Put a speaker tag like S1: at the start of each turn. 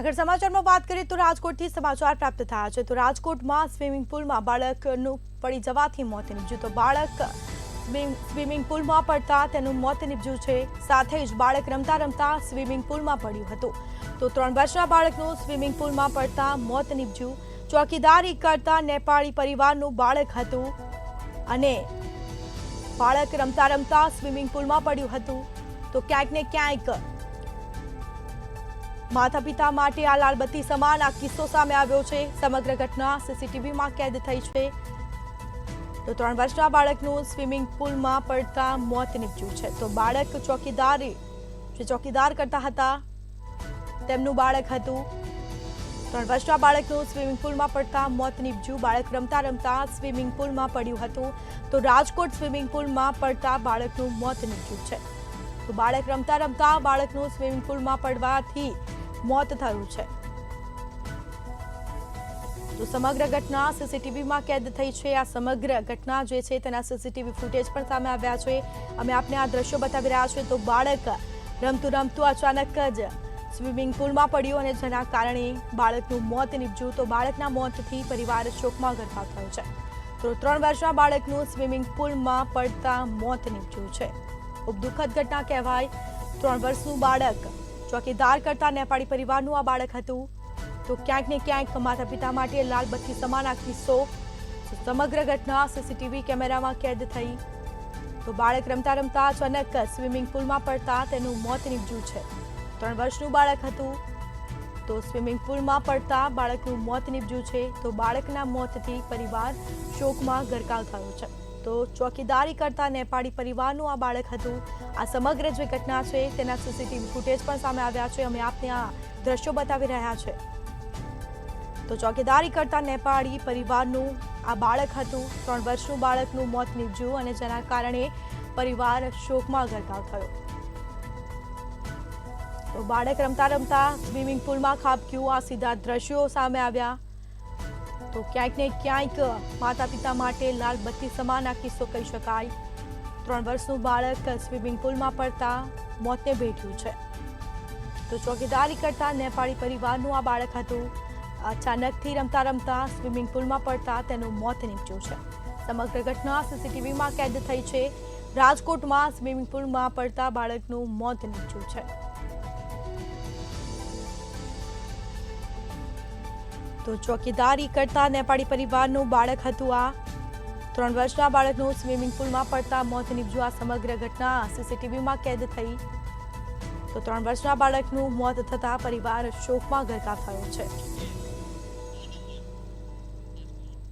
S1: આગળ સમાચારમાં વાત કરીએ તો રાજકોટથી સમાચાર પ્રાપ્ત થયા છે તો રાજકોટમાં સ્વિમિંગ પુલમાં બાળકનું પડી જવાથી મોત નીપજ્યું તો બાળક સ્વિમિંગ પુલમાં પડતા તેનું મોત નીપજ્યું છે સાથે જ બાળક રમતા રમતા સ્વિમિંગ પુલમાં પડ્યું હતું તો 3 વર્ષના બાળકનું સ્વિમિંગ પુલમાં પડતા મોત નીપજ્યું ચોકીદારી કરતા નેપાળી પરિવારનું બાળક હતું અને બાળક રમતા રમતા સ્વિમિંગ પુલમાં પડ્યું હતું તો ક્યાંક ને ક્યાંક માતા પિતા માટે આ લાલબત્તી સમાન આ કિસ્સો સામે આવ્યો છે સમગ્ર ઘટના સીસીટીવીમાં કેદ થઈ છે તો 3 વર્ષના બાળકનું સ્વિમિંગ પુલમાં પડતા મોત નીપજ્યું છે તો બાળક ચોકીદાર કરતા હતા તેમનું બાળક હતું 3 વર્ષના બાળકનું સ્વિમિંગ પુલમાં પડતા મોત નીપજ્યું બાળક રમતા રમતા સ્વિમિંગ પુલમાં પડ્યું હતું તો રાજકોટ સ્વિમિંગ પુલમાં પડતા બાળકનું મોત નીપજ્યું છે તો બાળક રમતા રમતા બાળકનું સ્વિમિંગ પુલમાં પડવાથી મોત થયું છે તો સમગ્ર ઘટના સીસીટીવીમાં કેદ થઈ છે આ સમગ્ર ઘટના જે છે તેના સીસીટીવી ફૂટેજ પણ સામે આવ્યા છે અમે આપને આ દ્રશ્યો બતાવી રહ્યા છીએ તો બાળક રમતું રમતું અચાનક જ સ્વિમિંગ પુલમાં પડ્યું અને જેના કારણે બાળકનું મોત નીપજ્યું તો બાળકના મોતથી પરિવાર શોકમાં ગરકાવ થયો છે તો 3 વર્ષના બાળકનું સ્વિમિંગ પુલમાં પડતા મોત નીપજ્યું છે ખૂબ દુઃખદ ઘટના કહેવાય 3 વર્ષનું બાળક ચોકીદાર કરતા નેપાળી પરિવારનું આ બાળક હતું તો ક્યાંક ને ક્યાંક માતા પિતા માટે લાલબત્તી સમાન આ કિસ્સો સમગ્ર ઘટના સીસીટીવી કેમેરામાં કેદ થઈ તો બાળક રમતા રમતા અચાનક સ્વિમિંગ પુલમાં પડતા તેનું મોત નીપજ્યું છે 3 વર્ષનું બાળક હતું તો સ્વિમિંગ પુલમાં પડતા બાળકનું મોત નીપજ્યું છે તો બાળકના મોતથી પરિવાર શોકમાં ગરકાવ થયો છે તો ચોકીદારી કરતા નેપાળી પરિવારનું આ બાળક હતું આ સમગ્ર જે ઘટના છે તેના સીસીટીવી ફૂટેજ પણ સામે આવ્યા છે અમે આપને આ દ્રશ્યો બતાવી રહ્યા છે તો ચોકીદારી કરતા નેપાળી પરિવારનું આ બાળક હતું 3 વર્ષનું બાળકનું મોત નીપજ્યું અને જેના કારણે પરિવાર શોકમાં ગરકાવ થયો તો બાળક રમતા રમતા સ્વિમિંગ પુલમાં ખાબક્યું આ સીધા દ્રશ્યો સામે આવ્યા તો ક્યાંક ને ક્યાંક માતા પિતા માટે લાલબત્તી સમાન આ કિસ્સો કહી શકાય 3 વર્ષનું બાળક સ્વિમિંગ પુલમાં પડતા મોતને ભેટ્યું છે તો ચોકીદારી કરતા નેપાળી પરિવારનું આ બાળક હતું અચાનકથી રમતા રમતા સ્વિમિંગ પુલમાં પડતા તેનું મોત નીપજ્યું છે સમગ્ર ઘટના સીસીટીવીમાં કેદ થઈ છે રાજકોટમાં સ્વિમિંગ પુલમાં પડતા બાળકનું મોત નીપજ્યું છે તો ચોકીદારી કરતા નેપાળી પરિવારનું બાળક હતું આ 3 વર્ષના બાળકનું સ્વિમિંગ પુલમાં પડતા મોત નીપજ્યું આ સમગ્ર ઘટના સીસીટીવીમાં કેદ થઈ તો 3 વર્ષના બાળકનું મોત થતા પરિવાર શોકમાં ગરકાવ થયો છે